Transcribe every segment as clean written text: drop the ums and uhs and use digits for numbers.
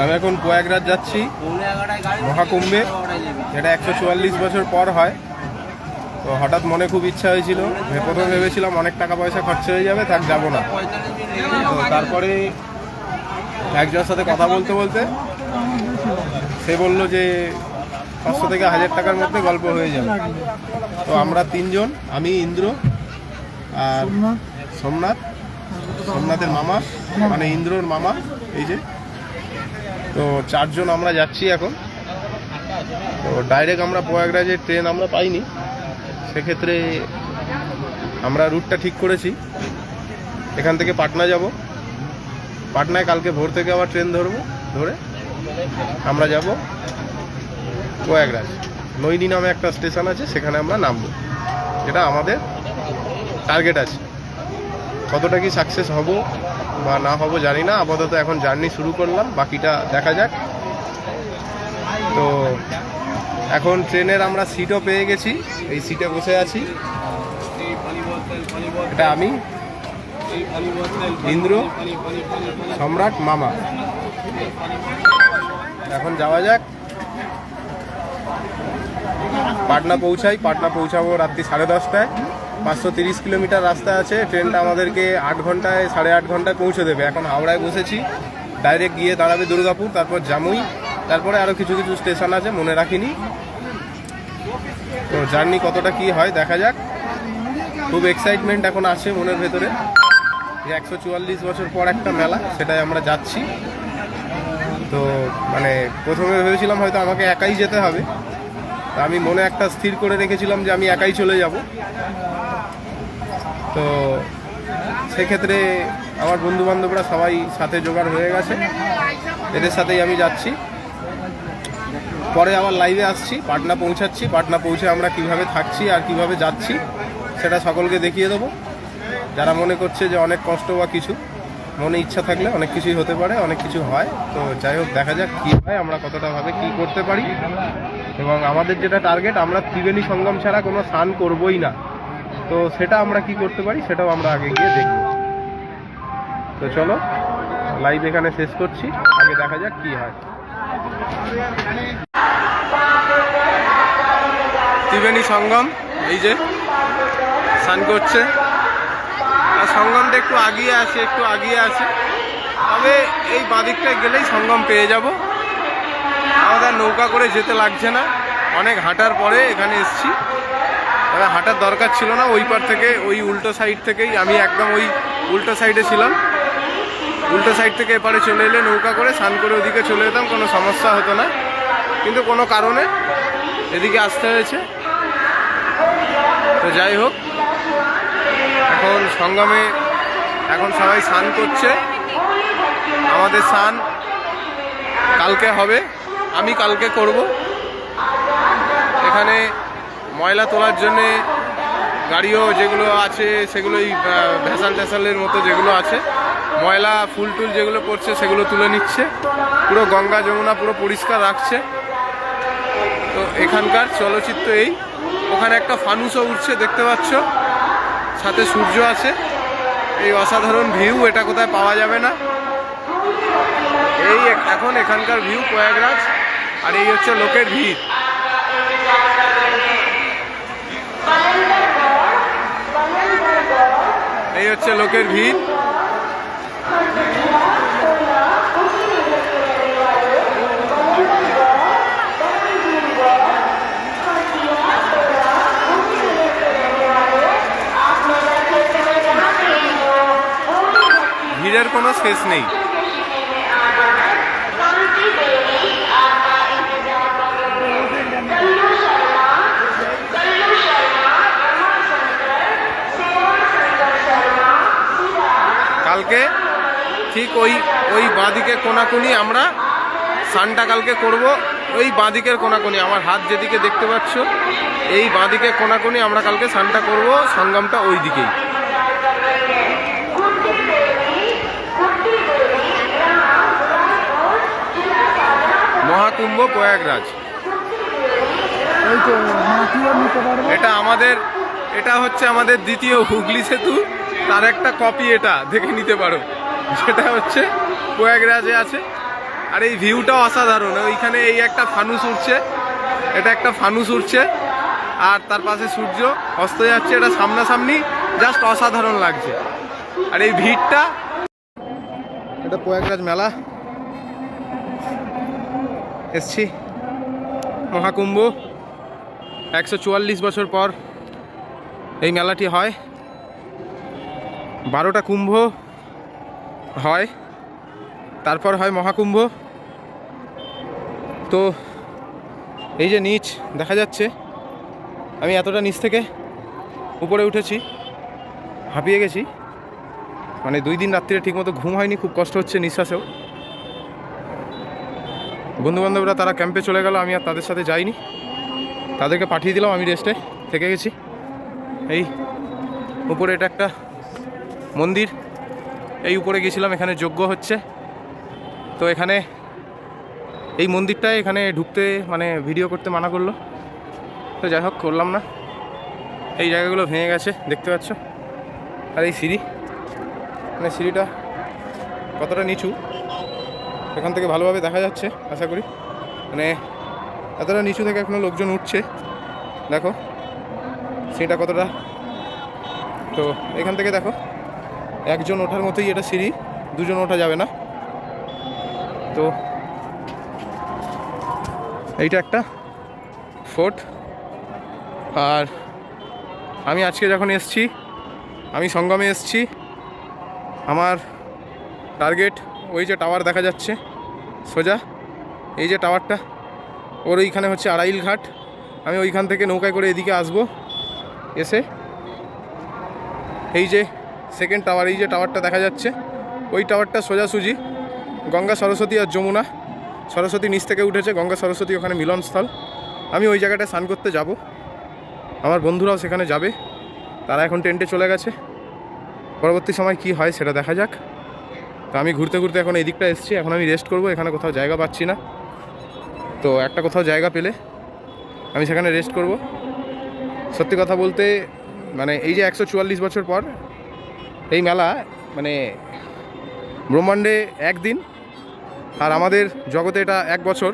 আমি এখন প্রয়াগরাজ যাচ্ছি মহাকুম্ভে, যেটা 144 বছর পর হয়। তো হঠাৎ মনে খুব ইচ্ছা হয়েছিল, প্রথমে ভেবেছিলাম অনেক টাকা পয়সা খরচা হয়ে যাবে, থাক যাবো না। তো তারপরে একজনের সাথে কথা বলতে বলতে সে বললো যে 500 থেকে 1000 টাকার মধ্যে গল্প হয়ে যাবে। তো আমরা তিনজন, আমি, ইন্দ্র আর সোমনাথের মামা, মানে ইন্দ্রর মামা, এই যে, তো 4 জন আমরা যাচ্ছি এখন। তো ডাইরেক্ট আমরা প্রয়াগরাজের ট্রেন আমরা পাইনি, সেক্ষেত্রে আমরা রুটটা ঠিক করেছি। এখান থেকে পাটনা যাব, পাটনায় কালকে ভোর থেকে আবার ট্রেন ধরে আমরা যাব প্রয়াগরাজ। নৈনি নামে একটা স্টেশন আছে, সেখানে আমরা নামবো, যেটা আমাদের টার্গেট আছে। কতটা কি সাকসেস হব বা না হব জানি না, আপাতত এখন জার্নি শুরু করলাম, বাকিটা দেখা যাক। তো এখন ট্রেনের আমরা সিটও পেয়ে গেছি, এই সিটে বসে আছি। এটা আমি, ইন্দ্র, সম্রাট, মামা। এখন যাওয়া যাক, পাটনা পৌঁছাই। পাটনা পৌঁছাবো রাত্রি 10:30টায়। 530 কিলোমিটার রাস্তা আছে। ট্রেনটা আমাদেরকে 8 ঘন্টায়, 8.5 ঘন্টায় পৌঁছে দেবে। এখন হাওড়ায় বসেছি, ডাইরেক্ট গিয়ে দাঁড়াবে দুর্গাপুর, তারপর জামুই, তারপরে আরও কিছু কিছু স্টেশন আছে মনে রাখিনি। তো জার্নি কতটা কি হয় দেখা যাক। খুব এক্সাইটমেন্ট এখন আছে মনের ভেতরে, যে 144 বছর পর একটা মেলা, সেটাই আমরা যাচ্ছি। তো মানে প্রথমে ভেবেছিলাম হয়তো আমাকে একাই যেতে হবে, তা আমি মনে একটা স্থির করে রেখেছিলাম যে আমি একাই চলে যাব। তো সেক্ষেত্রে আমার বন্ধুবান্ধবরা সবাই সাথে জোগাড় হয়ে গেছে, এদের সাথেই আমি যাচ্ছি। পরে আবার লাইভে আসছি, পাটনা পৌঁছাচ্ছি। পাটনা পৌঁছে আমরা কিভাবে থাকছি আর কিভাবে যাচ্ছি সেটা সকলকে দেখিয়ে দেবো। যারা মনে করছে যে অনেক কষ্ট বা কিছু, মনে ইচ্ছা থাকলে অনেক কিছুই হতে পারে, অনেক কিছু হয়। তো যাই হোক, দেখা যাক কী হয়, আমরা কতটা ভাবে কী করতে পারি। এবং আমাদের যেটা টার্গেট, আমরা ত্রিবেণী সঙ্গম ছাড়া কোনো স্নান করবই না। তো সেটা আমরা কি করতে পারি সেটাও আমরা আগে গিয়ে দেখব। তো চলো, লাইভ এখানে শেষ করছি, আগে দেখা যাক কি হয়। ত্রিবেণী সঙ্গম, এই যে স্নান করছে, আর সঙ্গমটা একটু আগিয়ে আছে, তবে এই বাঁদিকটায় গেলেই সঙ্গম পেয়ে যাব। আমাদের নৌকা করে যেতে লাগছে না, অনেক হাঁটার পরে এখানে এসছি। তবে হাঁটার দরকার ছিল না, ওই পার থেকে, ওই উল্টো সাইড থেকেই, আমি একদম ওই উল্টো সাইডে ছিলাম, উল্টো সাইড থেকে এপারে চলে এলে নৌকা করে স্নান করে ওদিকে চলে যেতাম, কোনো সমস্যা হতো না। কিন্তু কোনো কারণে এদিকে আসতে হয়েছে। তো যাই হোক, এখন সঙ্গমে এখন সবাই স্নান করছে। আমাদের স্নান কালকে হবে, আমি কালকে করব। এখানে ময়লা তোলার জন্যে গাড়িও যেগুলো আছে, সেগুলোই ভ্যাসাল ট্যাসালের মতো যেগুলো আছে, ময়লা ফুল টুল যেগুলো পড়ছে সেগুলো তুলে নিচ্ছে। পুরো গঙ্গা যমুনা পুরো পরিষ্কার রাখছে। তো এখানকার চলচ্চিত্র এই। ওখানে একটা ফানুসও উঠছে দেখতে পাচ্ছ, সাথে সূর্য আছে। এই অসাধারণ ভিউ, এটা কোথায় পাওয়া যাবে না। এই এখন এখানকার ভিউ প্রয়াগরাজ, আর এই হচ্ছে লোকের ভিড়। এই হচ্ছে লোকের ভিড়। ভিড়ের কোনো শেষ নেই। কালকে ঠিক ওই বাঁদিকের কোনাকুনি আমরা স্নানটা কালকে করব। ওই বাঁদিকের কোনাকুনি, আমার হাত যেদিকে দেখতে পাচ্ছ, এই বাঁদিকের কোনাকুনি আমরা কালকে স্নানটা করব। সঙ্গমটা ওই দিকেই। মহাকুম্ভ প্রয়াগরাজ, এটা হচ্ছে আমাদের দ্বিতীয় হুগলি সেতু, তার একটা কপি এটা দেখে নিতে পারো। সেটা হচ্ছে প্রয়াগরাজে আছে। আর এই ভিউটা অসাধারণ। ওইখানে এই একটা ফানুস উঠছে, এটা একটা ফানুস উঠছে, আর তার পাশে সূর্য অস্ত যাচ্ছে। এটা সামনাসামনি জাস্ট অসাধারণ লাগছে। আর এই ভিড়টা, এটা প্রয়াগরাজ মেলা এসছি, মহাকুম্ভ। 144 বছর পর এই মেলাটি হয়। 12টা কুম্ভ হয়, তারপর হয় মহাকুম্ভ। তো এই যে নিচ দেখা যাচ্ছে, আমি এতটা নিচ থেকে উপরে উঠেছি, হাঁপিয়ে গেছি। মানে 2 দিন রাত্রিরে ঠিকমতো ঘুম হয়নি, খুব কষ্ট হচ্ছে নিঃশ্বাসেও। বন্ধুবান্ধবরা তারা ক্যাম্পে চলে গেল, আমি আর তাদের সাথে যাইনি, তাদেরকে পাঠিয়ে দিলাম, আমি রেস্টে থেকে গেছি। এই উপরে এটা একটা মন্দির, এই উপরে গেছিলাম, এখানে যজ্ঞ হচ্ছে। তো এখানে এই মন্দিরটায় এখানে ঢুকতে মানে ভিডিও করতে মানা করলো, তো যাই হোক করলাম না। এই জায়গাগুলো ভেঙে গেছে দেখতে পাচ্ছ। আর এই সিঁড়ি, মানে সিঁড়িটা কতটা নিচু এখান থেকে ভালোভাবে দেখা যাচ্ছে আশা করি। মানে এতটা নিচু থেকে এখনো লোকজন উঠছে, দেখো সিঁড়িটা কতটা। তো এখান থেকে দেখো একজন ওঠার মতোই এটা সিঁড়ি, 2 জন ওঠা যাবে না। তো এইটা একটা ফোর্ট। আর আমি আজকে যখন এসছি, আমি সঙ্গমে এসছি, আমার টার্গেট ওই যে টাওয়ার দেখা যাচ্ছে সোজা, এই যে টাওয়ারটা, ওর ওইখানে হচ্ছে আড়াইল ঘাট। আমি ওইখান থেকে নৌকায় করে এদিকে আসবো, এসে এই যে সেকেন্ড টাওয়ার, এই যে টাওয়ারটা দেখা যাচ্ছে, ওই টাওয়ারটা সোজাসুজি গঙ্গা, সরস্বতী আর যমুনা। সরস্বতী নিচ থেকে উঠেছে, গঙ্গা সরস্বতী ওখানে মিলনস্থল। আমি ওই জায়গাটায় স্নান করতে যাব, আমার বন্ধুরাও সেখানে যাবে, তারা এখন টেন্টে চলে গেছে। পরবর্তী সময় কি হয় সেটা দেখা যাক। তো আমি ঘুরতে ঘুরতে এখন এই দিকটা এসেছি, এখন আমি রেস্ট করব। এখানে কোথাও জায়গা পাচ্ছি না, তো একটা কোথাও জায়গা পেলে আমি সেখানে রেস্ট করব। সত্যি কথা বলতে মানে এই যে 144 বছর পর এই মেলা, মানে ব্রহ্মাণ্ডে 1 দিন, আর আমাদের জগতে এটা 1 বছর।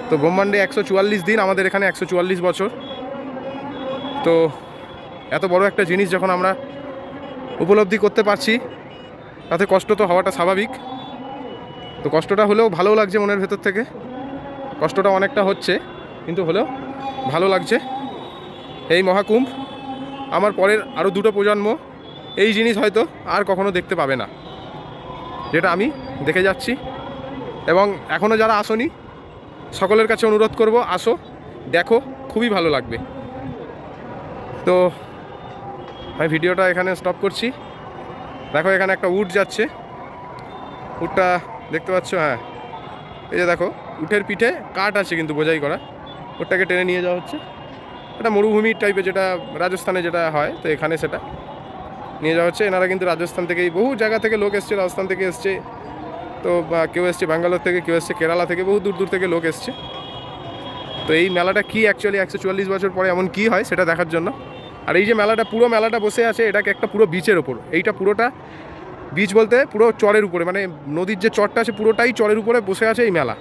তো ব্রহ্মাণ্ডে 144 দিন, আমাদের এখানে 144 বছর। তো এত বড় একটা জিনিস যখন আমরা উপলব্ধি করতে পারছি, তাতে কষ্ট তো হওয়াটা স্বাভাবিক। তো কষ্টটা হলেও ভালো লাগছে মনের ভেতর থেকে, কষ্টটা অনেকটা হচ্ছে কিন্তু হলেও ভালো লাগছে। এই মহাকুম্ভ আমার পরের আরও 2টো প্রজন্ম এই জিনিস হয়তো আর কখনো দেখতে পাবে না, যেটা আমি দেখে যাচ্ছি। এবং এখনও যারা আসোনি, সকলের কাছে অনুরোধ করব, আসো, দেখো, খুবই ভালো লাগবে। তো আমি ভিডিওটা এখানে স্টপ করছি। দেখো এখানে একটা উট যাচ্ছে, উটটা দেখতে পাচ্ছ? হ্যাঁ, এই যে দেখো, উটের পিঠে কাঠ আছে কিন্তু বোঝাই করা, ওটাকে টেনে নিয়ে যাওয়া হচ্ছে। এটা মরুভূমি টাইপের, যেটা রাজস্থানে যেটা হয়, তো এখানে সেটা নিয়ে যাওয়া হচ্ছে। এনারা কিন্তু রাজস্থান থেকেই, বহু জায়গা থেকে লোক এসছে, রাজস্থান থেকে এসছে, তো কেউ এসছে ব্যাঙ্গালোর থেকে, কেউ এসছে কেরালা থেকে, বহু দূর দূর থেকে লোক এসছে। তো এই মেলাটা কি অ্যাকচুয়ালি 144 বছর পরে এমন কি হয় সেটা দেখার জন্য। আর এই যে মেলাটা, পুরো মেলাটা বসে আছে এটাকে একটা পুরো বিচের ওপর। এইটা পুরোটা বিচ বলতে পুরো চরের উপরে, মানে নদীর যে চরটা আছে পুরোটাই চরের উপরে বসে আছে এই মেলা।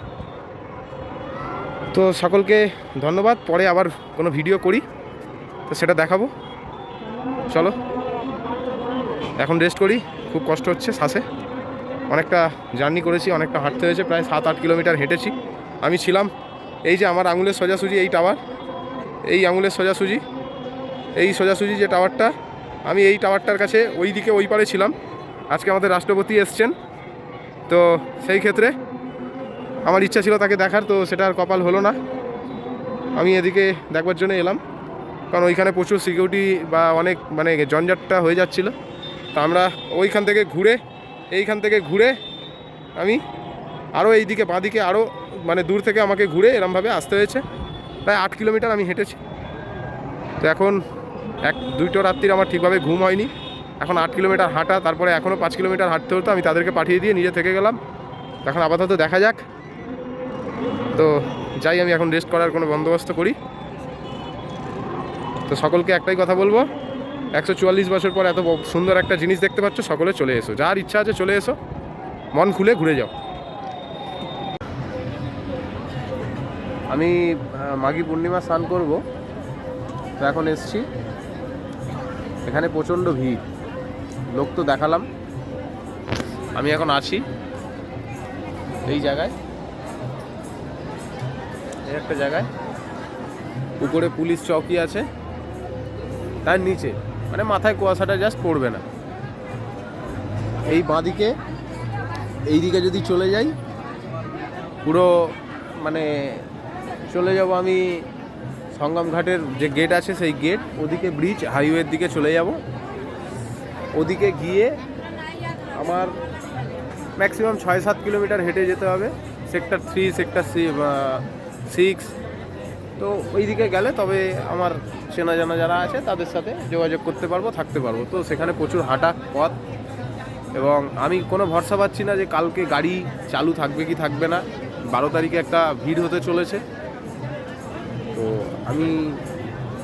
তো সকলকে ধন্যবাদ। পরে আবার কোনো ভিডিও করি তো সেটা দেখাবো। চলো এখন রেস্ট করি, খুব কষ্ট হচ্ছে শ্বাসে, অনেকটা জার্নি করেছি, অনেকটা হাঁটতে হয়েছে, প্রায় 7-8 কিলোমিটার হেঁটেছি। আমি ছিলাম এই যে আমার আঙুলের সোজাসুজি এই টাওয়ার, এই আঙুলের সোজাসুজি, এই সোজাসুজি যে টাওয়ারটা, আমি এই টাওয়ারটার কাছে ওই দিকে ওই পারে ছিলাম। আজকে আমাদের রাষ্ট্রপতি এসছেন, তো সেই ক্ষেত্রে আমার ইচ্ছা ছিল তাকে দেখার, তো সেটা আর কপাল হলো না। আমি এদিকে দেখবার জন্য এলাম, কারণ ওইখানে প্রচুর সিকিউরিটি বা অনেক মানে জঞ্জাটটা হয়ে যাচ্ছিলো। তো আমরা ওইখান থেকে ঘুরে, এইখান থেকে ঘুরে আমি আরও এইদিকে বাঁদিকে আরও মানে দূর থেকে আমাকে ঘুরে এরমভাবে আসতে হয়েছে। প্রায় 8 কিলোমিটার আমি হেঁটেছি। তো এখন 1-2টো রাত্রির আমার ঠিকভাবে ঘুম হয়নি। এখন 8 কিলোমিটার হাঁটা, তারপরে এখনও 5 কিলোমিটার হাঁটতে হতো। আমি তাদেরকে পাঠিয়ে দিয়ে নিজে থেকে গেলাম। এখন আপাতত দেখা যাক। তো যাই, আমি এখন রেস্ট করার কোনো বন্দোবস্ত করি। তো সকলকে একটাই কথা বলবো, 144 বছর পর এত সুন্দর একটা জিনিস দেখতে পাচ্ছ, সকলে চলে এসো, যার ইচ্ছা আছে চলে এসো। মন খুলে ঘুরে যাও। আমি মাঘী পূর্ণিমা স্নান করব, তো এখন এসছি। এখানে প্রচণ্ড ভিড়, লোক তো দেখালাম। আমি এখন আছি এই জায়গায়, এই একটা জায়গায়, উপরে পুলিশ চৌকি আছে, তার নিচে মানে মাথায় কুয়াশাটা জাস্ট পড়বে না। এই বাঁদিকে এই দিকে যদি চলে যাই, পুরো মানে চলে যাব আমি সঙ্গম ঘাটের যে গেট আছে সেই গেট, ওদিকে ব্রিজ, হাইওয়ের দিকে চলে যাব। ওদিকে গিয়ে আমার ম্যাক্সিমাম 6-7 কিলোমিটার হেঁটে যেতে হবে, সেক্টর 3, সেক্টর 6। তো ওই দিকে গেলে তবে আমার চেনা জানা যারা আছে তাদের সাথে যোগাযোগ করতে পারবো, থাকতে পারবো। তো সেখানে প্রচুর হাঁটা পথ, এবং আমি কোনো ভরসা পাচ্ছি না যে কালকে গাড়ি চালু থাকবে কি থাকবে না। 12 তারিখে একটা ভিড় হতে চলেছে, তো আমি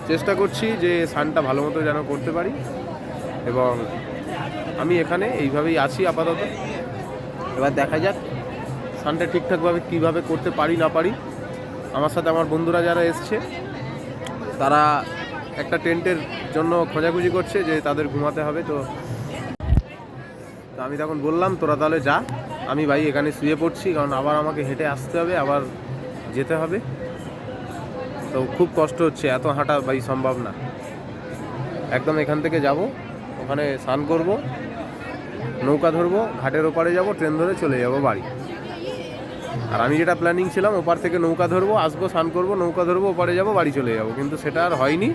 চেষ্টা করছি যে স্নানটা ভালো মতো যেন করতে পারি। এবং আমি এখানে এইভাবেই আছি আপাতত। এবার দেখা যাক স্নানটা ঠিকঠাকভাবে কীভাবে করতে পারি না পারি। আমার সাথে আমার বন্ধুরা যারা এসছে তারা একটা টেন্টের জন্য খোঁজাখুঁজি করছে যে তাদের ঘুমাতে হবে। তো আমি তখন বললাম তোরা তাহলে যা, আমি ভাই এখানে শুয়ে পড়ছি, কারণ আবার আমাকে হেঁটে আসতে হবে, আবার যেতে হবে। তো খুব কষ্ট হচ্ছে, এত হাঁটা ভাই সম্ভব না। একদম এখান থেকে যাব, ওখানে স্নান করব, নৌকা ধরবো, ঘাটের ওপারে যাব, ট্রেন ধরে চলে যাব বাড়ি। আর আমি যেটা প্ল্যানিং ছিলাম, ওপার থেকে নৌকা ধরবো, আসবো, স্নান করবো, নৌকা ধরবো, ওপারে যাব, বাড়ি চলে যাব, কিন্তু সেটা আর হয়নি।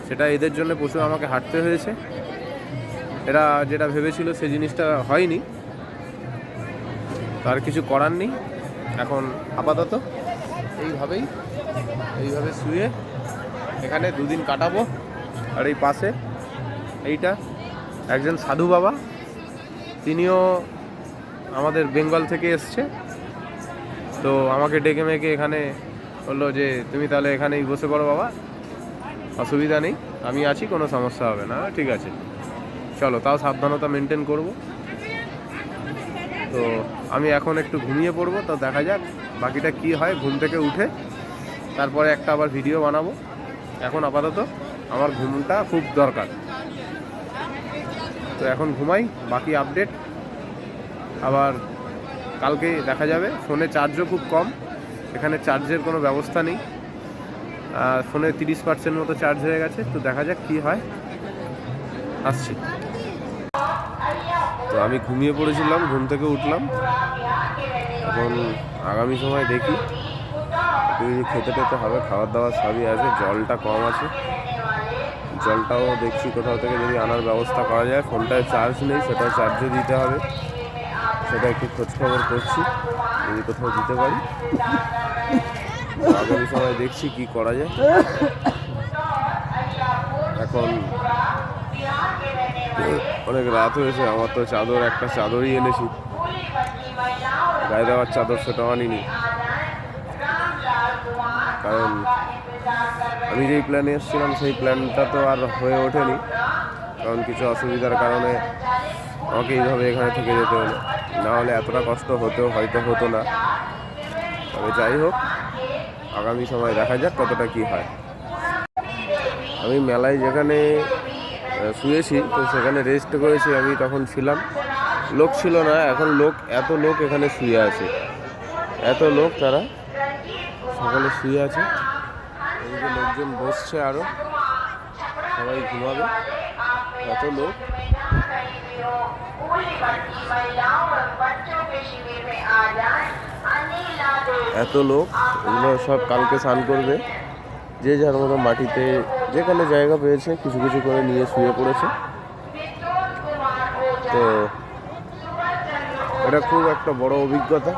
সেটা এদের জন্য প্রচুর আমাকে হাঁটতে হয়েছে। এরা যেটা ভেবেছিল সেই জিনিসটা হয়নি, তার কিছু করার নেই। এখন আপাতত এইভাবে শুয়ে এখানে 2 দিন কাটাবো। আর এই পাশে এইটা একজন সাধু বাবা, তিনিও আমাদের বেঙ্গল থেকে এসছে। তো আমাকে ডেকে মেকে এখানে বললো যে তুমি তাহলে এখানেই বসে পড়ো বাবা, অসুবিধা নেই, আমি আছি, কোনো সমস্যা হবে না। ঠিক আছে চলো, তাও সাবধানতা মেনটেন করব। তো আমি এখন একটু ঘুমিয়ে পড়বো, তো দেখা যাক বাকিটা কি হয়। ঘুম থেকে উঠে তারপরে একটা আবার ভিডিও বানাবো। এখন আপাতত আমার ঘুমটা খুব দরকার, তো এখন ঘুমাই। বাকি আপডেট আবার কালকে দেখা যাবে। ফোনে চার্জও খুব কম, এখানে চার্জের কোনো ব্যবস্থা নেই। ফোনে 30% মতো চার্জ হয়ে গেছে, তো দেখা যাক কি হয়। আসছি। তো আমি ঘুমিয়ে পড়েছিলাম, ঘুম থেকে উঠলাম। এখন আগামী সময় দেখি খেতে টেতে হবে, খাবার দাবার সবই আছে, জলটা কম আছে, জলটাও দেখছি কোথাও থেকে যদি আনার ব্যবস্থা করা যায়। ফোনটায় চার্জ নেই, সেটাও চার্জে দিতে হবে, সেটা একটু খোঁজখবর করছি যদি কোথাও দিতে পারি। আগামী সময় দেখছি কি করা যায়। এখন অনেক রাত হয়েছে, আমার তো চাদর, একটা চাদরই এনেছি, গায়ে দেওয়ার চাদর, সেটাও আনিনি। কারণ আমি যেই প্ল্যানে এসেছিলাম সেই প্ল্যানটা তো আর হয়ে ওঠেনি, কারণ কিছু অসুবিধার কারণে আমাকে এইভাবে এখানে থেকে যেতে হলো। নাহলে এতটা কষ্ট হয়তো হতো না। তবে যাই হোক, আগামী সময় দেখা যাক কতটা কি হয়। আমি মেলায় যেখানে শুয়েছি, তো সেখানে রেস্ট করেছি, আমি তখন ছিলাম, লোক ছিল না। এখন এত লোক এখানে শুয়ে আছে, এত লোক, তারা সকালে শুয়ে আছে। এদিকে লোকজন বসছে, আরও সবাই ঘুমাবে, এত লোক। এগুলো সব কালকে স্নান করবে, যে যার মতো মাটিতে যেখানে জায়গা পেয়েছে কিছু কিছু করে নিয়ে শুয়ে পড়েছে। তো এটা খুব একটা বড় অভিজ্ঞতা,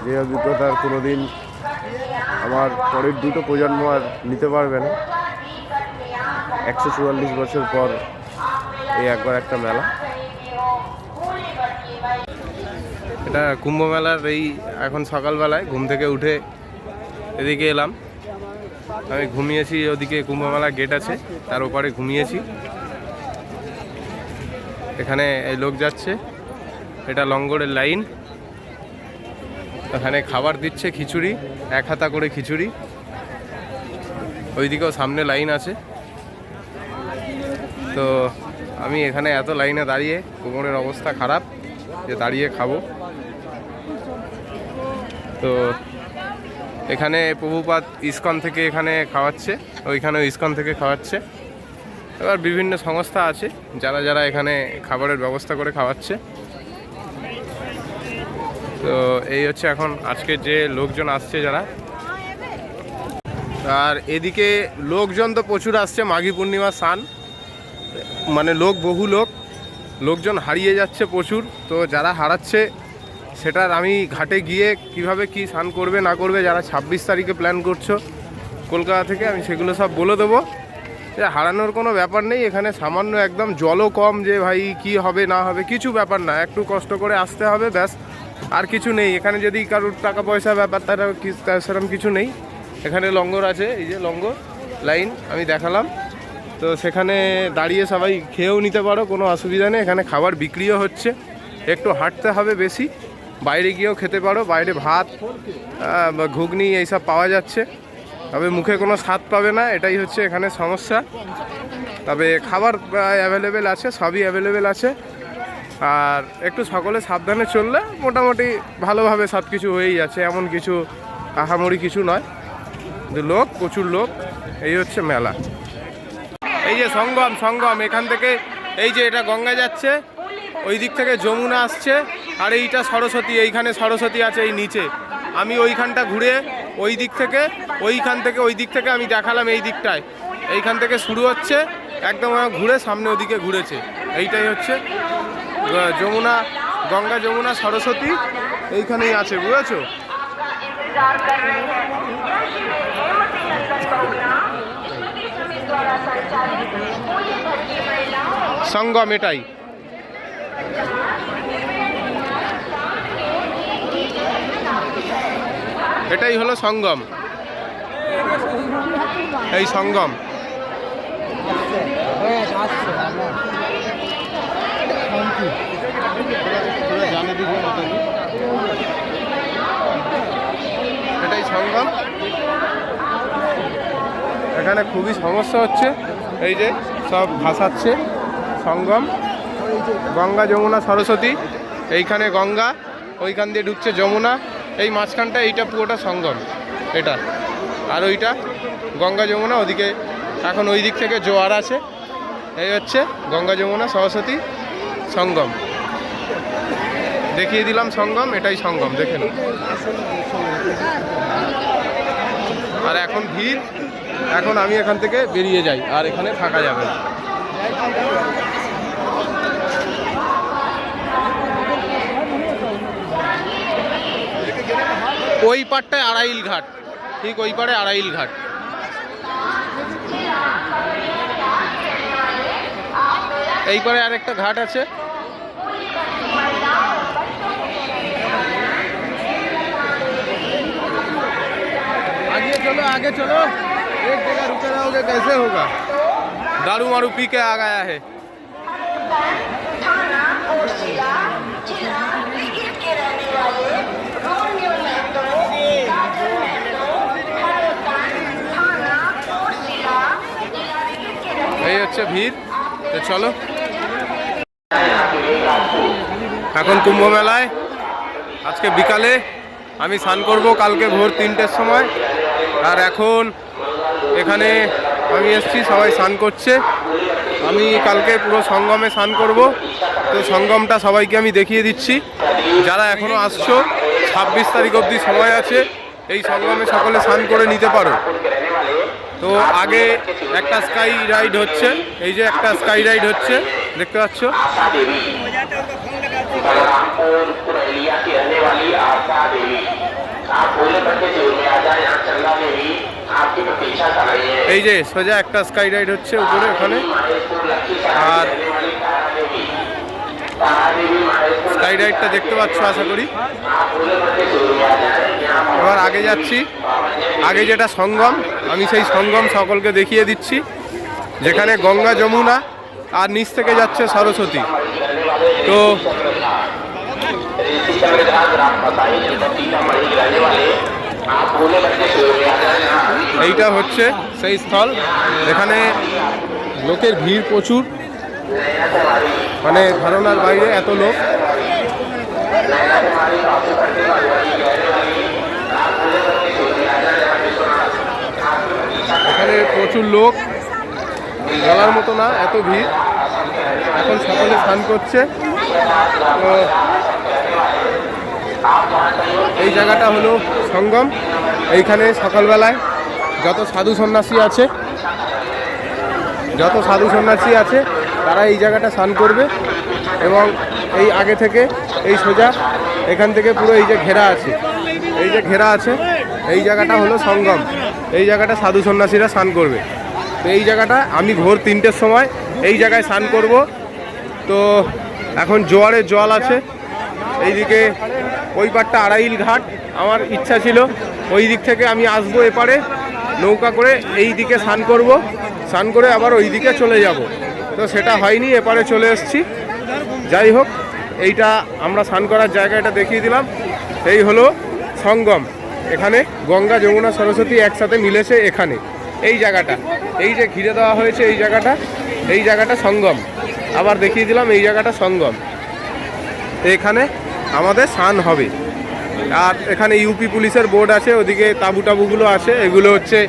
যে অভিজ্ঞতার কোনোদিন আমার পরের 2টো প্রজন্ম আর নিতে পারবে না। 144 বছর পর এই একবার একটা মেলা। এটা কুম্ভ মেলার এই এখন সকালবেলায় ঘুম থেকে উঠে এদিকে এলাম। আমি ঘুমিয়েছি, ওদিকে কুম্ভ মেলা গেট আছে, তার ওপারে ঘুমিয়েছি। এখানে এই লোক যাচ্ছে, এটা লঙ্গরের লাইন। এখানে খাবার দিচ্ছে খিচুড়ি, 1 হাতা করে খিচুড়ি। ওইদিকেও সামনে লাইন আছে। তো আমি এখানে এত লাইনে দাঁড়িয়ে, কোমরের অবস্থা খারাপ যে দাঁড়িয়ে খাবো। তো এখানে প্রভুপাদ ইসকন থেকে এখানে খাওয়াচ্ছে, ওইখানেও ইসকন থেকে খাওয়াচ্ছে। এবার বিভিন্ন সংস্থা আছে যারা যারা এখানে খাবারের ব্যবস্থা করে খাওয়াচ্ছে। তো এই হচ্ছে এখন আজকে যে লোকজন আসছে যারা। আর এদিকে লোকজন তো প্রচুর আসছে, মাঘী পূর্ণিমা স্নান, মানে বহু লোকজন হারিয়ে যাচ্ছে প্রচুর। তো যারা হারাচ্ছে সেটার আমি ঘাটে গিয়ে কিভাবে কি স্নান করবে না করবে, যারা 26 তারিখে প্ল্যান করছো কলকাতা থেকে, আমি সেগুলো সব বলে দেবো। যে হারানোর কোনো ব্যাপার নেই, এখানে সামান্য একদম জলও কম, যে ভাই কি হবে না হবে কিছু ব্যাপার না, একটু কষ্ট করে আসতে হবে ব্যাস, আর কিছু নেই। এখানে যদি কারোর টাকা পয়সা ব্যাপার তারা সেরকম কিছু নেই। এখানে লঙ্গর আছে, এই যে লঙ্গর লাইন আমি দেখালাম। তো সেখানে দাঁড়িয়ে সবাই খেয়েও নিতে পারো, কোনো অসুবিধা নেই। এখানে খাবার বিক্রিও হচ্ছে, একটু হাঁটতে হবে বেশি, বাইরে গিয়েও খেতে পারো। বাইরে ভাত বা ঘুগনি এইসব পাওয়া যাচ্ছে, তবে মুখে কোনো স্বাদ পাবে না, এটাই হচ্ছে এখানে সমস্যা। তবে খাবার অ্যাভেলেবেল আছে, সবই অ্যাভেলেবেল আছে। আর একটু সকলে সাবধানে চললে মোটামুটি ভালোভাবে সব কিছু হয়েই যাচ্ছে, এমন কিছু আহামরি কিছু নয়। কিন্তু প্রচুর লোক, এই হচ্ছে মেলা। এই যে সঙ্গম, এখান থেকে এই যে এটা গঙ্গা যাচ্ছে, ওই দিক থেকে যমুনা আসছে, আর এইটা সরস্বতী, এইখানে সরস্বতী আছে এই নিচে। আমি ওইখানটা ঘুরে ওইখান থেকে ওই দিক থেকে আমি দেখালাম এই দিকটায়, এইখান থেকে শুরু হচ্ছে একদম ঘুরে সামনে ওদিকে ঘুরেছে। এইটাই হচ্ছে যমুনা, গঙ্গা যমুনা সরস্বতী এইখানেই আছে, বুঝেছো? সঙ্গম এটাই। এটাই হলো সঙ্গম, এই সঙ্গম। এটাই সঙ্গম। এখানে খুবই সমস্যা হচ্ছে, এই যে সব ভাসাচ্ছে। সঙ্গম, গঙ্গা যমুনা সরস্বতী, এইখানে গঙ্গা, ওইখান দিয়ে ঢুকছে যমুনা, এই মাঝখানটা এইটা পুরোটা সঙ্গম এটা। আর ওইটা গঙ্গা যমুনা, ওদিকে এখন ওই দিক থেকে জোয়ার আছে। এই হচ্ছে গঙ্গা যমুনা সরস্বতী সঙ্গম, দেখিয়ে দিলাম সঙ্গম, এটাই সঙ্গম, দেখে নাও। আর এখন ভিড়, এখন আমি এখান থেকে বেরিয়ে যাই, আর এখানে থাকা যাবে না। ওই পাড়টায় আড়াইল ঘাট, ঠিক ওই পাড়ে আড়াইল ঘাট। এই পারে আরেকটা ঘাট আছে। आगे चलो, एक जगह रुके रहोगे कैसे होगा? दारू वारू पी के आ गया है। এই হচ্ছে ভিড়। তো চলো, এখন কুম্ভ মেলায় আজকে বিকালে আমি স্নান করব, কালকে ভোর 3টের সময়। আর এখন এখানে আমি এসছি, সবাই স্নান করছে। আমি কালকে পুরো সঙ্গমে স্নান করব। তো সঙ্গমটা সবাইকে আমি দেখিয়ে দিচ্ছি। যারা এখনও আসছো, 26 তারিখ অবধি সময় আছে, এই সঙ্গমে সকলে স্নান করে নিতে পারো। তো আগে একটা স্কাই রাইড হচ্ছে, এই যে একটা স্কাই রাইড হচ্ছে, দেখতে পাচ্ছ। এই যে সোজা একটা স্কাই রাইড হচ্ছে উপরে ওখানে। আর স্কাই রাইডটা দেখতে পাচ্ছ আশা করি। এবার আগে যাচ্ছি, আগে যেটা সঙ্গম, আমি সেই সঙ্গম সকলকে দেখিয়ে দিচ্ছি, যেখানে গঙ্গা যমুনা আর নিচ থেকে যাচ্ছে সরস্বতী। তো এইটা হচ্ছে সেই স্থল, এখানে লোকের ভিড় প্রচুর, মানে ধারণার বাইরে এত লোক। এখানে প্রচুর লোক, বলার মতো না এত ভিড়। এখন সকলে স্নান করছে। তো এই জায়গাটা হলো সঙ্গম। এইখানে সকালবেলায় যত সাধু সন্ন্যাসী আছে তারা এই জায়গাটা স্নান করবে। এবং এই আগে থেকে এই সোজা এখান থেকে পুরো এই যে ঘেরা আছে, এই জায়গাটা হলো সঙ্গম। এই জায়গাটা সাধু সন্ন্যাসীরা স্নান করবে। তো এই জায়গাটা আমি ভোর 3টের সময় এই জায়গায় স্নান করব। তো এখন জোয়ারের জল আছে এইদিকে, ওই পারটা আড়াইল ঘাট। আমার ইচ্ছা ছিল ওই দিক থেকে আমি আসবো এপারে নৌকা করে, এই দিকে স্নান করব, স্নান করে আবার ওই দিকে চলে যাব। তো সেটা হয়নি, এপারে চলে এসেছি। যাই হোক, এইটা আমরা স্নান করার জায়গাটা দেখিয়ে দিলাম। এই হলো সঙ্গম। এখানে গঙ্গা, যমুনা, সরস্বতী একসাথে মিলেছে এখানে। এই জায়গাটা, এই যে ঘিরে দেওয়া হয়েছে এই জায়গাটা সঙ্গম। আবার দেখিয়ে দিলাম এই জায়গাটা সঙ্গম। এখানে আমাদের স্নান হবে। আর এখানে ইউপি পুলিশের বোর্ড আছে, ওদিকে তাঁবুগুলো আছে। এগুলো হচ্ছে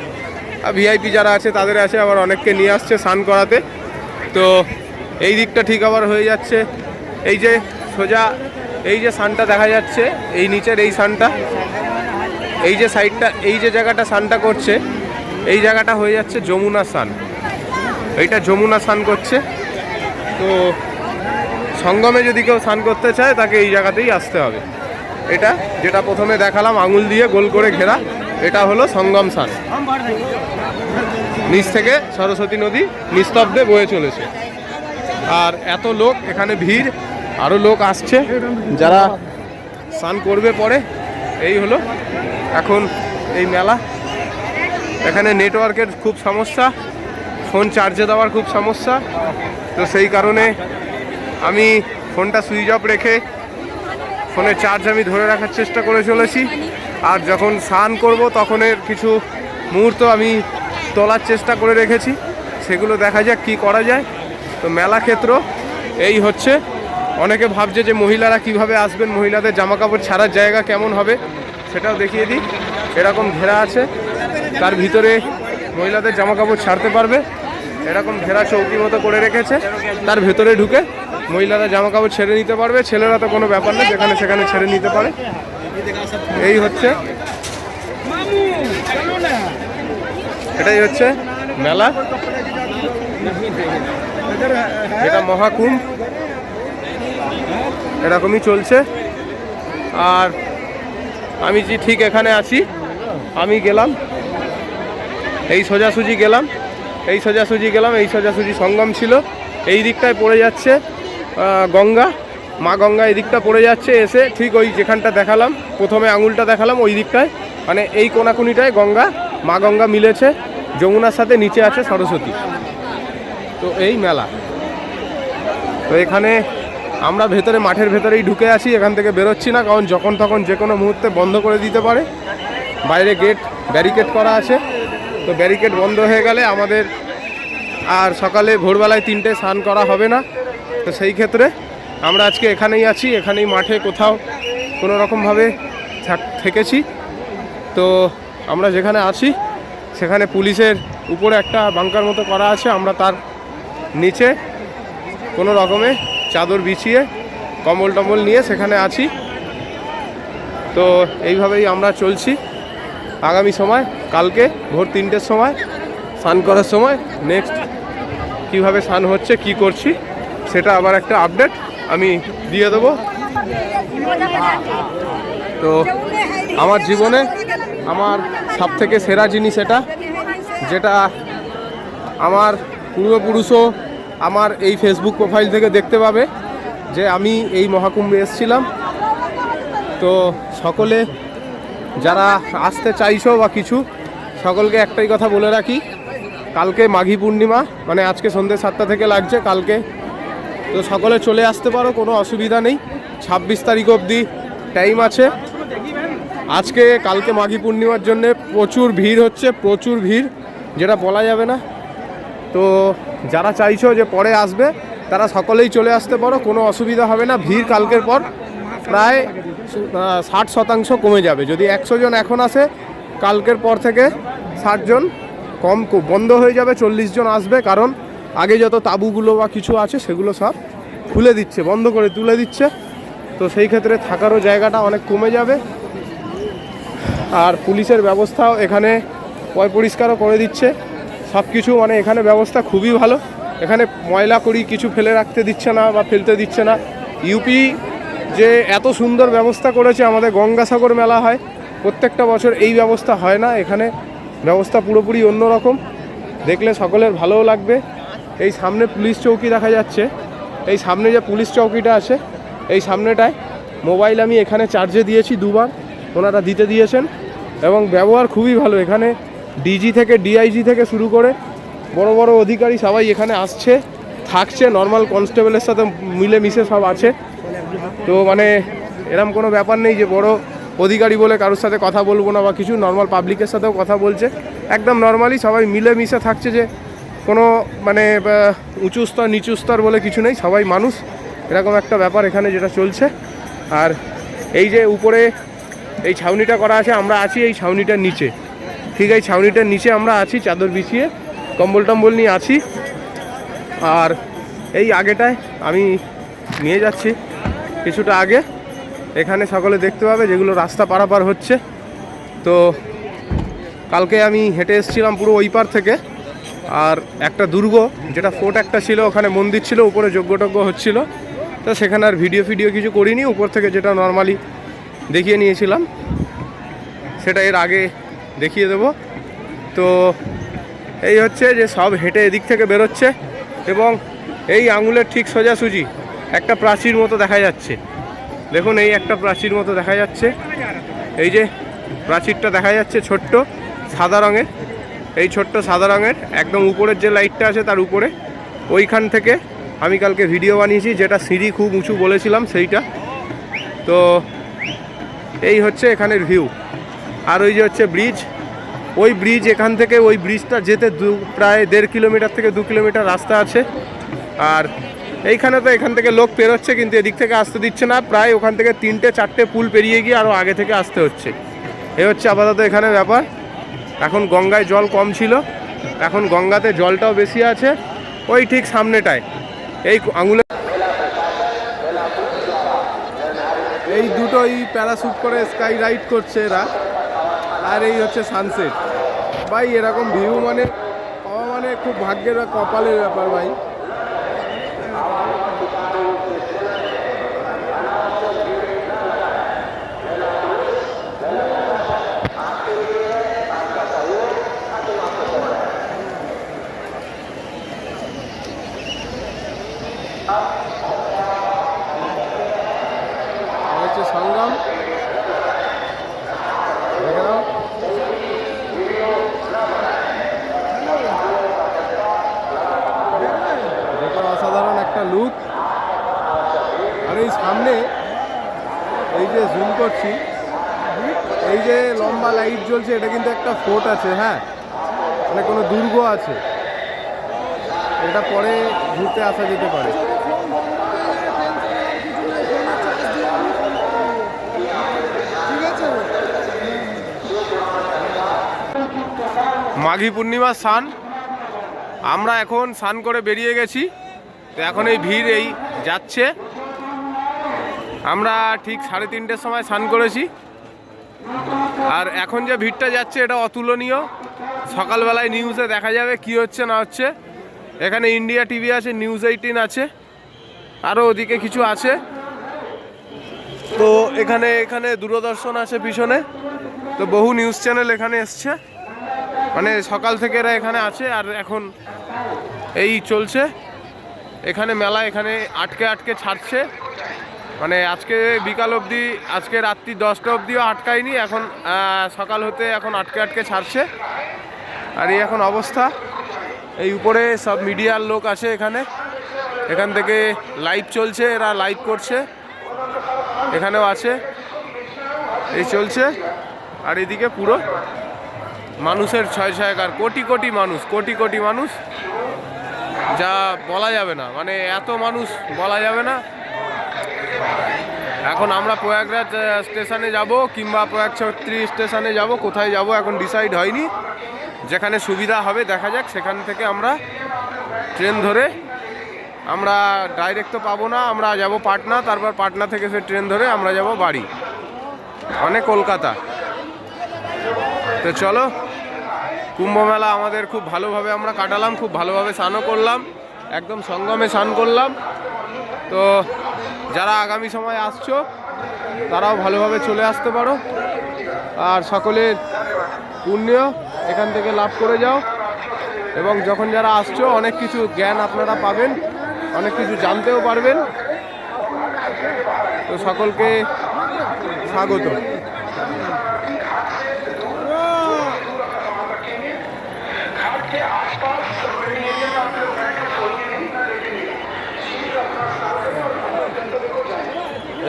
ভিআইপি যারা আছে তাদের আছে, আবার অনেককে নিয়ে আসছে স্নান করাতে। তো এই দিকটা ঠিক আবার হয়ে যাচ্ছে। এই যে সোজা এই যে সানটা দেখা যাচ্ছে, এই নিচের এই সানটা, এই যে সাইডটা, এই যে জায়গাটা স্নানটা করছে, এই জায়গাটা হয়ে যাচ্ছে যমুনা স্নান। এইটা যমুনা স্নান করছে। তো সঙ্গমে যদি কেউ স্নান করতে চায় তাকে এই জায়গাতেই আসতে হবে। এটা যেটা প্রথমে দেখালাম আঙুল দিয়ে গোল করে ঘেরা, এটা হলো সঙ্গম স্নান। নিচ থেকে সরস্বতী নদী নিস্তব্ধে বয়ে চলেছে। আর এত লোক, এখানে ভিড়, আরও লোক আসছে যারা স্নান করবে পরে। এই হলো এখন এই মেলা। এখানে নেটওয়ার্কের খুব সমস্যা, ফোন চার্জে দেওয়ার খুব সমস্যা। তো সেই কারণে আমি ফোনটা সুইচ অফ রেখে ফোনের চার্জ আমি ধরে রাখার চেষ্টা করে চলেছি। আর যখন স্নান করব তখনের কিছু মুহূর্ত আমি তোলার চেষ্টা করে রেখেছি, সেগুলো দেখা যাক কি করা যায়। তো মেলা ক্ষেত্র এই হচ্ছে। অনেকে ভাবছে যে মহিলারা কিভাবে আসবেন, মহিলাদের জামাকাপড় ছাড়ার জায়গা কেমন হবে সেটাও দেখিয়ে দিই। এরকম ঘেরা আছে, তার ভিতরে মহিলাদের জামাকাপড় ছাড়তে পারবে। এরকম ঘেরা চৌকি মতো করে রেখেছে, তার ভেতরে ঢুকে মহিলারা জামাকাপড় ছেড়ে নিতে পারবে। ছেলেরা তো কোনো ব্যাপার না, যেখানে সেখানে ছেড়ে নিতে পারে। এই হচ্ছে, এটাই হচ্ছে মেলা। এটা মহাকুম্ভ, এরকমই চলছে। আর আমি যে ঠিক এখানে আছি, আমি গেলাম এই সোজাসুজি গেলাম, এই সোজাসুজি সঙ্গম ছিল। এই দিকটায় পড়ে যাচ্ছে গঙ্গা, মা গঙ্গা এই দিকটা পড়ে যাচ্ছে। এসে ঠিক ওই যেখানটা দেখালাম, প্রথমে আঙুলটা দেখালাম, ওই দিকটায় মানে এই কোনাকুনিটায় গঙ্গা, মা গঙ্গা মিলেছে যমুনার সাথে, নিচে আছে সরস্বতী। তো এই মেলা। তো এখানে আমরা ভেতরে, মাঠের ভেতরেই ঢুকে আছি, এখান থেকে বেরোচ্ছি না, কারণ যখন তখন যে কোনো মুহূর্তে বন্ধ করে দিতে পারে। বাইরে গেট ব্যারিকেড করা আছে। তো ব্যারিকেড বন্ধ হয়ে গেলে আমাদের আর সকালে ভোরবেলায় 3টে স্নান করা হবে না। তো সেই ক্ষেত্রে আমরা আজকে এখানেই আছি, এখানেই মাঠে কোথাও কোনো রকমভাবে থেকেছি। তো আমরা যেখানে আছি সেখানে পুলিশের উপরে একটা বাংকার মতো করা আছে, আমরা তার নিচে কোনো রকমে চাদর বিছিয়ে কম্বল টম্বল নিয়ে সেখানে আছি। তো এইভাবেই আমরা চলছি। আগামী সময় কালকে ভোর 3টের সময় স্নান করার সময় নেক্সট কীভাবে স্নান হচ্ছে, কি করছি, সেটা আবার একটা আপডেট আমি দিয়ে দেবো। তো আমার জীবনে আমার সবথেকে সেরা জিনিস এটা, যেটা আমার পূর্বপুরুষও আমার এই ফেসবুক প্রোফাইল থেকে দেখতে পাবে যে আমি এই মহাকুম্ভে এসেছিলাম। তো সকলে যারা আসতে চাইছো বা কিছু, সকলকে একটাই কথা বলে রাখি, কালকে মাঘী পূর্ণিমা, মানে আজকে সন্ধ্যে 7টা থেকে লাগছে, কালকে। তো সকলে চলে আসতে পারো, কোনো অসুবিধা নেই। 26 তারিখ অবধি টাইম আছে। আজকে কালকে মাঘী পূর্ণিমার জন্য প্রচুর ভিড় হচ্ছে, প্রচুর ভিড়, যেটা বলা যাবে না। তো যারা চাইছো যে পরে আসবে তারা সকলেই চলে আসতে পারো, কোনো অসুবিধা হবে না। ভিড় কালকের পর প্রায় 60% কমে যাবে। যদি 100 জন এখন আসে, কালকের পর থেকে 60 জন বন্ধ হয়ে যাবে, 40 জন আসবে। কারণ আগে যত তাঁবুগুলো বা কিছু আছে সেগুলো সব খুলে দিচ্ছে, বন্ধ করে তুলে দিচ্ছে। তো সেই ক্ষেত্রে থাকারও জায়গাটা অনেক কমে যাবে। আর পুলিশের ব্যবস্থাও এখানে পরিষ্কারও করে দিচ্ছে সব কিছু, মানে এখানে ব্যবস্থা খুবই ভালো। এখানে ময়লা করি কিছু ফেলে রাখতে দিচ্ছে না বা ফেলতে দিচ্ছে না। ইউপি যে এত সুন্দর ব্যবস্থা করেছে, আমাদের গঙ্গাসাগর মেলা হয় প্রত্যেকটা বছর, এই ব্যবস্থা হয় না এখানে। ব্যবস্থা পুরোপুরি অন্যরকম, দেখলে সকলের ভালোও লাগবে। এই সামনে পুলিশ চৌকি দেখা যাচ্ছে, এই সামনে যে পুলিশ চৌকিটা আছে এই সামনেটায় মোবাইল আমি এখানে চার্জে দিয়েছি 2বার, ওনারা দিতে দিয়েছেন এবং ব্যবহার খুবই ভালো। এখানে ডিজি থেকে ডিআইজি থেকে শুরু করে বড় বড় অধিকারী সবাই এখানে আসছে, থাকছে, নর্মাল কনস্টেবলের সাথে মিলেমিশে সব আছে। তো মানে এরকম কোনো ব্যাপার নেই যে বড় অধিকারী বলে কারোর সাথে কথা বলবো না বা কিছু, নর্মাল পাবলিকের সাথেও কথা বলছে একদম নর্মালি, সবাই মিলেমিশে থাকছে। যে কোনো মানে উঁচু স্তর নিচু স্তর বলে কিছু নেই, সবাই মানুষ, এরকম একটা ব্যাপার এখানে যেটা চলছে। আর এই যে উপরে এই ছাউনিটা করা আছে, আমরা আছি এই ছাউনিটার নিচে, ঠিক এই ছাউনিটার নিচে আমরা আছি, চাদর বিছিয়ে কম্বল টম্বল নিয়ে আছি। আর এই আগেটায় আমি নিয়ে যাচ্ছি কিছুটা আগে, এখানে সকলে দেখতে পাবে যেগুলো রাস্তা পারাপার হচ্ছে। তো কালকে আমি হেঁটে এসেছিলাম পুরো ওই পার থেকে, আর একটা দুর্গ যেটা ফোর্ট একটা ছিল, ওখানে মন্দির ছিল, উপরে যজ্ঞটজ্ঞ হচ্ছিল। তো সেখানে আর ভিডিও কিছু করিনি, উপর থেকে যেটা নর্মালি দেখিয়ে নিয়েছিলাম সেটা এর আগে দেখিয়ে দেব। তো এই হচ্ছে যে সব হেঁটে এদিক থেকে বেরোচ্ছে এবং এই আঙুলের ঠিক সোজাসুজি একটা প্রাচীর মতো দেখা যাচ্ছে। দেখুন এই একটা প্রাচীর মতো দেখা যাচ্ছে, এই যে প্রাচীরটা দেখা যাচ্ছে ছোট্ট সাদা রঙের, এই ছোট্ট সাদা রঙের একদম উপরের যে লাইটটা আছে তার উপরে, ওইখান থেকে আমি কালকে ভিডিও বানিয়েছি, যেটা সিঁড়ি খুব উঁচু বলেছিলাম সেইটা। তো এই হচ্ছে এখানের ভিউ। আর ওই যে হচ্ছে ব্রিজ, ওই ব্রিজ, এখান থেকে ওই ব্রিজটা যেতে প্রায় 1.5 কিলোমিটার থেকে 2 কিলোমিটার রাস্তা আছে। আর এইখানে তো এখান থেকে লোক পেরোচ্ছে কিন্তু এদিক থেকে আসতে দিচ্ছে না, প্রায় ওখান থেকে 3-4টে পুল পেরিয়ে গিয়ে আরও আগে থেকে আসতে হচ্ছে। এই হচ্ছে আপাতত এখানে ব্যাপার। এখন গঙ্গায় জল কম ছিল, এখন গঙ্গাতে জলটাও বেশি আছে, ওই ঠিক সামনেটায় এই আঙুলে এই দুটোই প্যারাশুট করে স্কাই রাইড করছে এরা। আর এই হচ্ছে সানসেট। ভাই এরকম ভিউ মানে পাওয়া মানে খুব ভাগ্যের বা কপালের ব্যাপার ভাই। হচ্ছে সঙ্গম, দেখে নাও। অসাধারণ একটা লুক। আর এই সামনে এই যে জুম করছি, এই যে লম্বা লাইট জ্বলছে, এটা কিন্তু একটা ফোর্ট আছে, হ্যাঁ, মানে কোনো দুর্গ আছে, এটা পরে ঘুরতে আসা যেতে পারে। মাঘী পূর্ণিমার স্নান, আমরা এখন স্নান করে বেরিয়ে গেছি। তো এখন এই ভিড় এই যাচ্ছে, আমরা ঠিক 3:30টার সময় স্নান করেছি। আর এখন যে ভিড়টা যাচ্ছে এটা অতুলনীয়। সকালবেলায় নিউজে দেখা যাবে কি হচ্ছে না হচ্ছে। এখানে ইন্ডিয়া টিভি আছে, নিউজ 18 আছে, আরও ওদিকে কিছু আছে। তো এখানে দূরদর্শন আছে পিছনে, তো বহু নিউজ চ্যানেল এখানে এসছে, মানে সকাল থেকে এরা এখানে আছে। আর এখন এই চলছে এখানে মেলা, এখানে আটকে ছাড়ছে, মানে আজকে বিকাল অবধি, আজকে রাত্রি 10টা অবধিও আটকায়নি, এখন সকাল হতে এখন আটকে ছাড়ছে। আর এই এখন অবস্থা। এই উপরে সব মিডিয়ার লোক আছে এখান থেকে লাইভ চলছে, এরা লাইভ করছে, এখানেও আছে। এই চলছে। আর এদিকে পুরো মানুষের ছয় ছয়কার, কোটি কোটি মানুষ, কোটি কোটি মানুষ, যা বলা যাবে না, মানে এত মানুষ বলা যাবে না। এখন আমরা প্রয়াগরাজ স্টেশনে যাব কিংবা প্রয়াগছত্রী স্টেশনে যাব, কোথায় যাব এখন ডিসাইড হয়নি। যেখানে সুবিধা হবে দেখা যাক, সেখান থেকে আমরা ট্রেন ধরে, আমরা ডাইরেক্ট তো পাবো না, আমরা যাব পাটনা, তারপর পাটনা থেকে সে ট্রেন ধরে আমরা যাব বাড়ি, মানে কলকাতা। তো চলো, কুম্ভ মেলা আমাদের খুব ভালোভাবে আমরা কাটালাম, খুব ভালোভাবে স্নানও করলাম, একদম সঙ্গমে স্নান করলাম। তো যারা আগামী সময় আসছো তারাও ভালোভাবে চলে আসতে পারো, আর সকলের পুণ্য এখান থেকে লাভ করে যাও। এবং যখন যারা আসছো অনেক কিছু জ্ঞান আপনারা পাবেন, অনেক কিছু জানতেও পারবেন। তো সকলকে স্বাগত।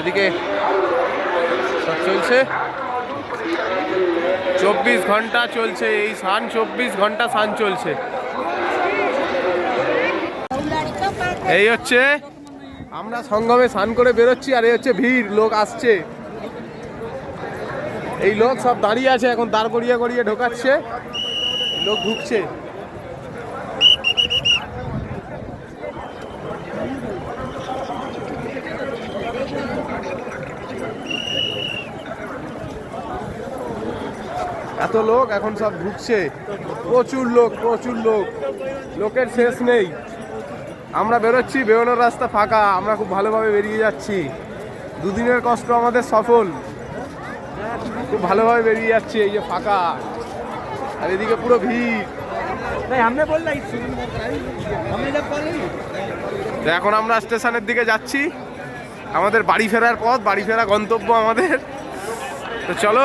এদিকে সব চলছে, 24 ঘন্টা চলছে এই স্নান, 24 ঘন্টা স্নান চলছে। এই হচ্ছে আমরা সঙ্গমে স্নান করে বেরোচ্ছি, আর এই হচ্ছে ভিড়, লোক আসছে। এই লোক সব দাঁড়িয়ে আছে, এখন দাঁড় করিয়ে করিয়ে ঢোকাচ্ছে, লোক ঢুকছে। এত লোক এখন সব ঢুকছে, প্রচুর লোক, প্রচুর লোক, লোকের শেষ নেই। আমরা বেরোচ্ছি, বেরোনোর রাস্তা ফাঁকা, আমরা খুব ভালোভাবে বেরিয়ে যাচ্ছি। দুদিনের কষ্ট আমাদের সফল, খুব ভালোভাবে বেরিয়ে যাচ্ছি। এই যে ফাঁকা, আর এদিকে পুরো ভিড়। তো এখন আমরা স্টেশনের দিকে যাচ্ছি, আমাদের বাড়ি ফেরার পথ, বাড়ি ফেরা গন্তব্য আমাদের। তো চলো।